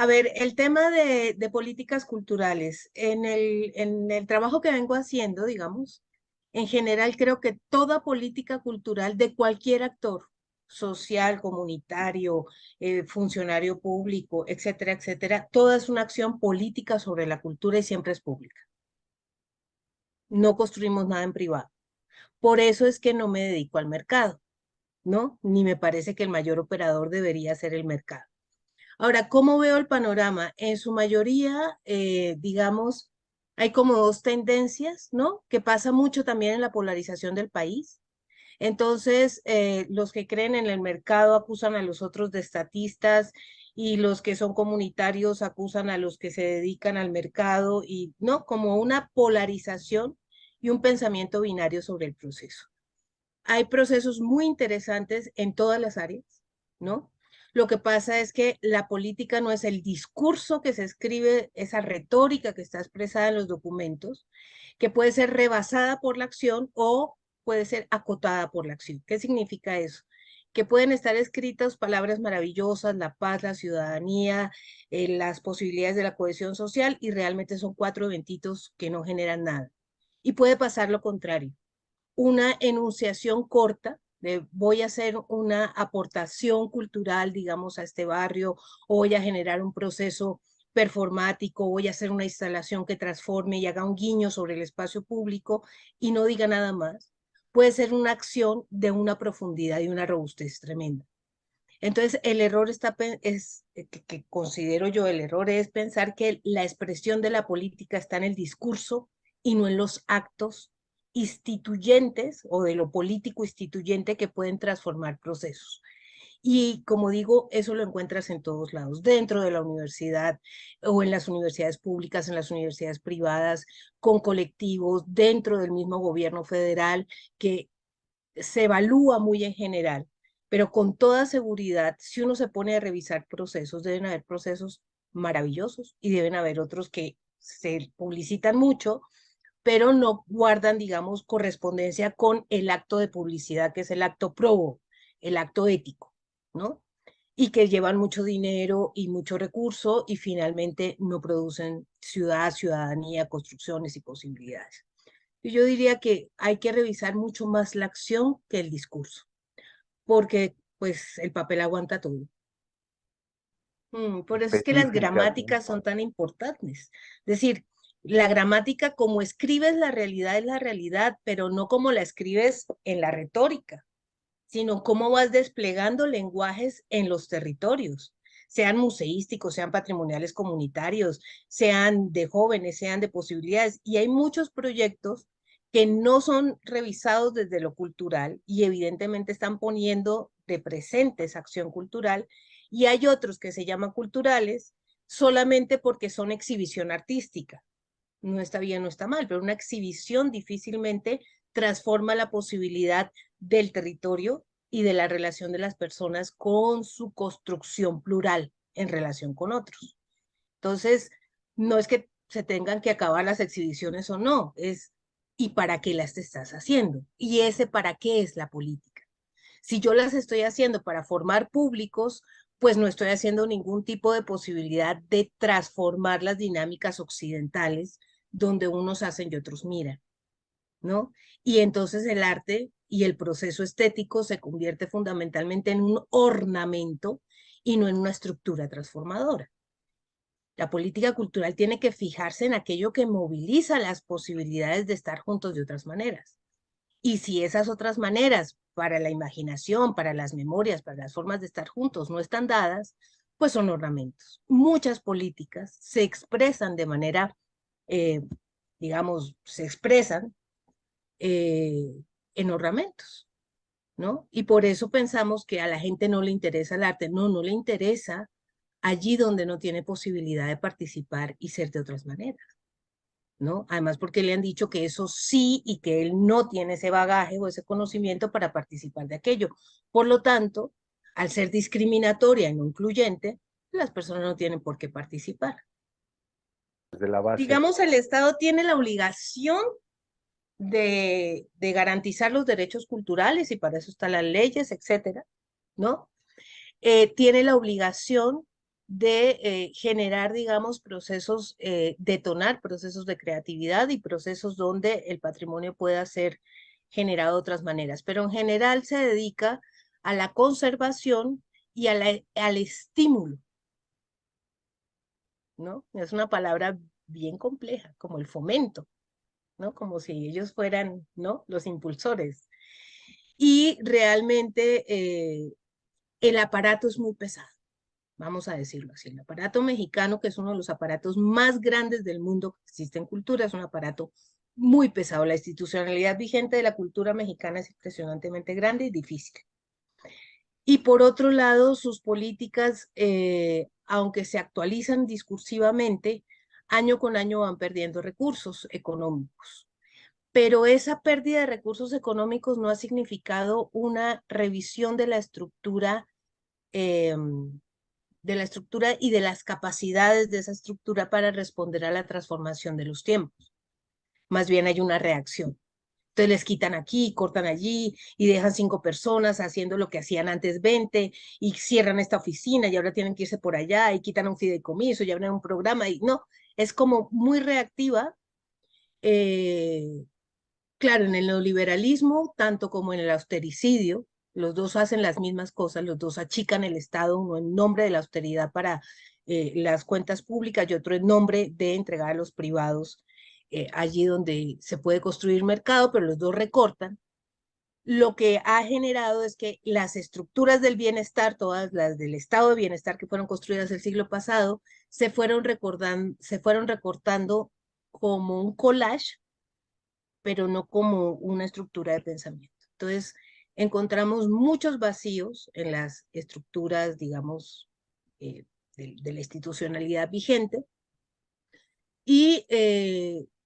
A ver, el tema de políticas culturales, en el trabajo que vengo haciendo, digamos, en general creo que toda política cultural de cualquier actor, social, comunitario, funcionario público, etcétera, etcétera, toda es una acción política sobre la cultura y siempre es pública. No construimos nada en privado. Por eso es que no me dedico al mercado, ¿no? Ni me parece que el mayor operador debería ser el mercado. Ahora, ¿cómo veo el panorama? En su mayoría, digamos, hay como dos tendencias, ¿no? Que pasa mucho también en la polarización del país. Entonces, los que creen en el mercado acusan a los otros de estatistas y los que son comunitarios acusan a los que se dedican al mercado y, ¿no? Como una polarización y un pensamiento binario sobre el proceso. Hay procesos muy interesantes en todas las áreas, ¿no? Lo que pasa es que la política no es el discurso que se escribe, esa retórica que está expresada en los documentos, que puede ser rebasada por la acción o puede ser acotada por la acción. ¿Qué significa eso? Que pueden estar escritas palabras maravillosas, la paz, la ciudadanía, las posibilidades de la cohesión social, y realmente son cuatro eventitos que no generan nada. Y puede pasar lo contrario, una enunciación corta de voy a hacer una aportación cultural, digamos, a este barrio, o voy a generar un proceso performático, voy a hacer una instalación que transforme y haga un guiño sobre el espacio público y no diga nada más. Puede ser una acción de una profundidad y una robustez tremenda. Entonces, el error que considero yo, el error es pensar que la expresión de la política está en el discurso y no en los actos instituyentes o de lo político instituyente que pueden transformar procesos. Y como digo, eso lo encuentras en todos lados, dentro de la universidad o en las universidades públicas, en las universidades privadas, con colectivos, dentro del mismo gobierno federal, que se evalúa muy en general, pero con toda seguridad, si uno se pone a revisar procesos, deben haber procesos maravillosos y deben haber otros que se publicitan mucho, pero no guardan, digamos, correspondencia con el acto de publicidad, que es el acto probo, el acto ético, ¿no? Y que llevan mucho dinero y mucho recurso y finalmente no producen ciudad, ciudadanía, construcciones y posibilidades. Y yo diría que hay que revisar mucho más la acción que el discurso, porque pues el papel aguanta todo. Por eso es que las gramáticas Específicamente. son tan importantes. Es decir, la gramática como escribes es la realidad, pero no como la escribes en la retórica, sino cómo vas desplegando lenguajes en los territorios, sean museísticos, sean patrimoniales comunitarios, sean de jóvenes, sean de posibilidades. Y hay muchos proyectos que no son revisados desde lo cultural y evidentemente están poniendo de presente esa acción cultural, y hay otros que se llaman culturales solamente porque son exhibición artística. No está bien, no está mal, pero una exhibición difícilmente transforma la posibilidad del territorio y de la relación de las personas con su construcción plural en relación con otros. Entonces, no es que se tengan que acabar las exhibiciones o no, es ¿y para qué las estás haciendo? Y ese para qué es la política. Si yo las estoy haciendo para formar públicos, pues no estoy haciendo ningún tipo de posibilidad de transformar las dinámicas occidentales donde unos hacen y otros miran, ¿no? Y entonces el arte y el proceso estético se convierte fundamentalmente en un ornamento y no en una estructura transformadora. La política cultural tiene que fijarse en aquello que moviliza las posibilidades de estar juntos de otras maneras. Y si esas otras maneras para la imaginación, para las memorias, para las formas de estar juntos no están dadas, pues son ornamentos. Muchas políticas se expresan de manera, eh, digamos, se expresan eh, en ornamentos, ¿no? Y por eso pensamos que a la gente no le interesa el arte. No, no le interesa allí donde no tiene posibilidad de participar y ser de otras maneras, ¿no? Además, porque le han dicho que eso sí y que él no tiene ese bagaje o ese conocimiento para participar de aquello. Por lo tanto, al ser discriminatoria y no incluyente, las personas no tienen por qué participar. Desde la base. Digamos, el Estado tiene la obligación de garantizar los derechos culturales y para eso están las leyes, etcétera, ¿no? Tiene la obligación de generar, digamos, procesos, detonar procesos de creatividad y procesos donde el patrimonio pueda ser generado de otras maneras. Pero en general se dedica a la conservación y al estímulo, ¿no? Es una palabra bien compleja, como el fomento, ¿no? Como si ellos fueran, ¿no? Los impulsores. Y realmente el aparato es muy pesado, vamos a decirlo así. El aparato mexicano, que es uno de los aparatos más grandes del mundo que existe en cultura, es un aparato muy pesado. La institucionalidad vigente de la cultura mexicana es impresionantemente grande y difícil. Y por otro lado, sus políticas, aunque se actualizan discursivamente, año con año van perdiendo recursos económicos. Pero esa pérdida de recursos económicos no ha significado una revisión de la estructura y de las capacidades de esa estructura para responder a la transformación de los tiempos. Más bien hay una reacción. Entonces les quitan aquí, cortan allí y dejan 5 personas haciendo lo que hacían antes 20 y cierran esta oficina y ahora tienen que irse por allá y quitan un fideicomiso y abren un programa y no, es como muy reactiva. Claro, en el neoliberalismo, tanto como en el austericidio, los dos hacen las mismas cosas, los dos achican el Estado, uno en nombre de la austeridad para las cuentas públicas y otro en nombre de entregar a los privados allí donde se puede construir mercado, pero los dos recortan. Lo que ha generado es que las estructuras del bienestar, todas las del estado de bienestar que fueron construidas el siglo pasado, se fueron recortando como un collage, pero no como una estructura de pensamiento. Entonces, encontramos muchos vacíos en las estructuras, digamos, de la institucionalidad vigente. Y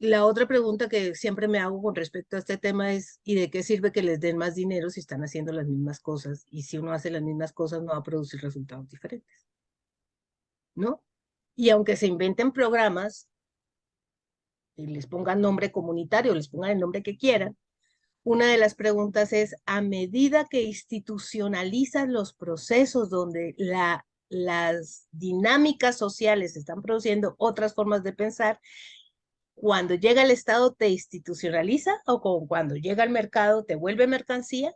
la otra pregunta que siempre me hago con respecto a este tema es, ¿y de qué sirve que les den más dinero si están haciendo las mismas cosas? Y si uno hace las mismas cosas, no va a producir resultados diferentes, ¿no? Y aunque se inventen programas y les pongan nombre comunitario, les pongan el nombre que quieran, una de las preguntas es, a medida que institucionalizan los procesos donde las dinámicas sociales están produciendo otras formas de pensar, cuando llega el Estado te institucionaliza o cuando llega al mercado te vuelve mercancía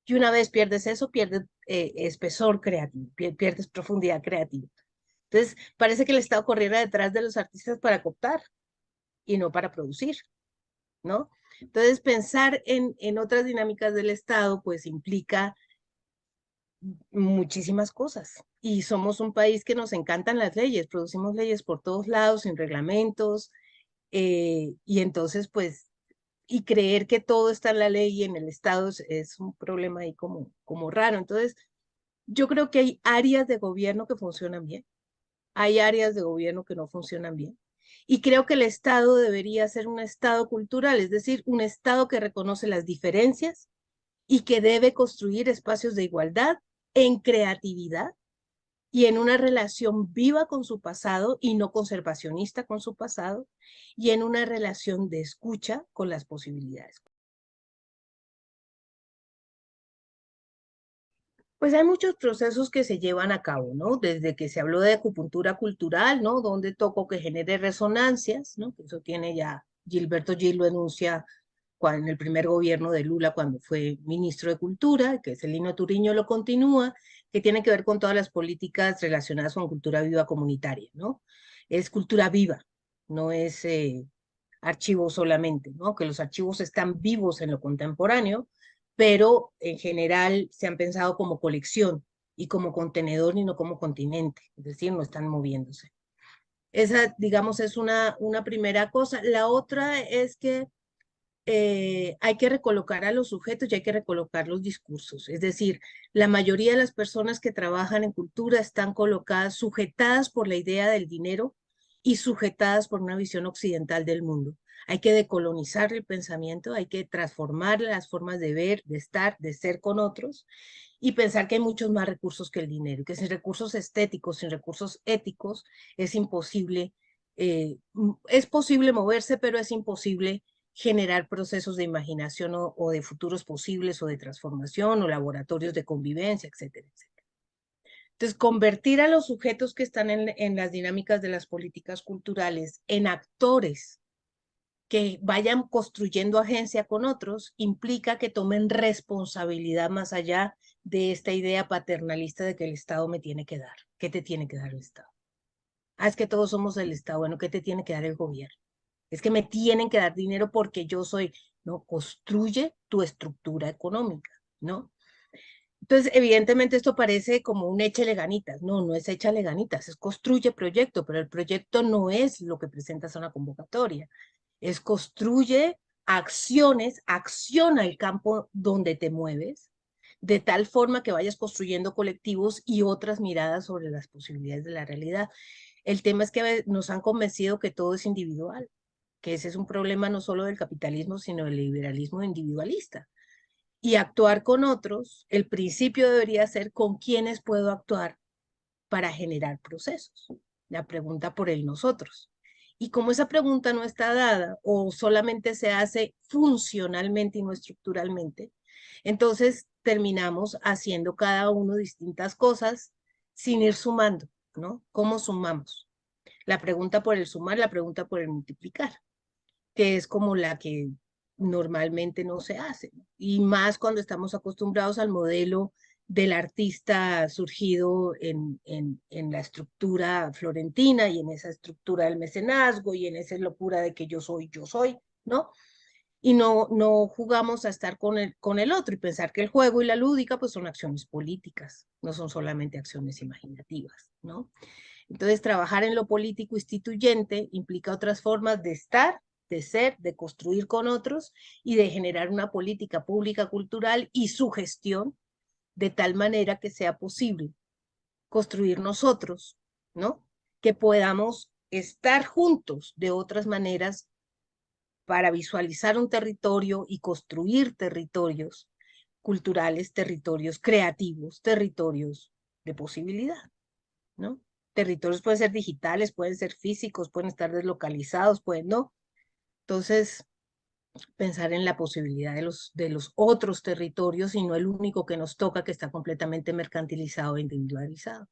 y una vez pierdes eso, pierdes espesor creativo, pierdes profundidad creativa. Entonces, parece que el Estado corriera detrás de los artistas para cooptar y no para producir, ¿no? Entonces, pensar en otras dinámicas del Estado, pues implica muchísimas cosas. Y somos un país que nos encantan las leyes, producimos leyes por todos lados, sin reglamentos, y entonces, pues, y creer que todo está en la ley y en el Estado es un problema ahí como raro. Entonces, yo creo que hay áreas de gobierno que funcionan bien, hay áreas de gobierno que no funcionan bien. Y creo que el Estado debería ser un Estado cultural, es decir, un Estado que reconoce las diferencias y que debe construir espacios de igualdad en creatividad y en una relación viva con su pasado y no conservacionista con su pasado, y en una relación de escucha con las posibilidades. Pues hay muchos procesos que se llevan a cabo, ¿no? Desde que se habló de acupuntura cultural, ¿no? Donde toco que genere resonancias, ¿no? Eso tiene ya, Gilberto Gil lo enuncia en el primer gobierno de Lula cuando fue ministro de Cultura, que Celino Turiño lo continúa, que tiene que ver con todas las políticas relacionadas con cultura viva comunitaria, ¿no? Es cultura viva, no es archivo solamente, ¿no? Que los archivos están vivos en lo contemporáneo, pero en general se han pensado como colección y como contenedor y no como continente, es decir, no están moviéndose. Esa, digamos, es una primera cosa. La otra es que hay que recolocar a los sujetos y hay que recolocar los discursos. Es decir, la mayoría de las personas que trabajan en cultura están colocadas, sujetadas por la idea del dinero y sujetadas por una visión occidental del mundo. Hay que decolonizar el pensamiento, hay que transformar las formas de ver, de estar, de ser con otros y pensar que hay muchos más recursos que el dinero, que sin recursos estéticos, sin recursos éticos, es imposible, es posible moverse, pero es imposible generar procesos de imaginación o de futuros posibles o de transformación o laboratorios de convivencia, etcétera, etcétera. Entonces, convertir a los sujetos que están en las dinámicas de las políticas culturales en actores que vayan construyendo agencia con otros implica que tomen responsabilidad más allá de esta idea paternalista de que el Estado me tiene que dar. ¿Qué te tiene que dar el Estado? Ah, es que todos somos el Estado. Bueno, ¿qué te tiene que dar el gobierno? Es que me tienen que dar dinero porque yo soy, ¿no? Construye tu estructura económica, ¿no? Entonces, evidentemente esto parece como un échale ganitas. No, no es échale ganitas, es construye proyecto, pero el proyecto no es lo que presentas a una convocatoria. Es construye acciones, acciona el campo donde te mueves, de tal forma que vayas construyendo colectivos y otras miradas sobre las posibilidades de la realidad. El tema es que nos han convencido que todo es individual, que ese es un problema no solo del capitalismo, sino del liberalismo individualista. Y actuar con otros, el principio debería ser con quiénes puedo actuar para generar procesos. La pregunta por el nosotros. Y como esa pregunta no está dada o solamente se hace funcionalmente y no estructuralmente, entonces terminamos haciendo cada uno distintas cosas sin ir sumando, ¿no? ¿Cómo sumamos? La pregunta por el sumar, la pregunta por el multiplicar, que es como la que normalmente no se hace, ¿no? Y más cuando estamos acostumbrados al modelo del artista surgido en la estructura florentina y en esa estructura del mecenazgo y en esa locura de que yo soy, ¿no? Y no jugamos a estar con el otro y pensar que el juego y la lúdica pues son acciones políticas, no son solamente acciones imaginativas, ¿no? Entonces, trabajar en lo político instituyente implica otras formas de estar, de ser, de construir con otros y de generar una política pública cultural y su gestión de tal manera que sea posible construir nosotros, ¿no? Que podamos estar juntos de otras maneras para visualizar un territorio y construir territorios culturales, territorios creativos, territorios de posibilidad, ¿no? Territorios pueden ser digitales, pueden ser físicos, pueden estar deslocalizados, pueden no. Entonces, pensar en la posibilidad de los otros territorios y no el único que nos toca que está completamente mercantilizado e individualizado.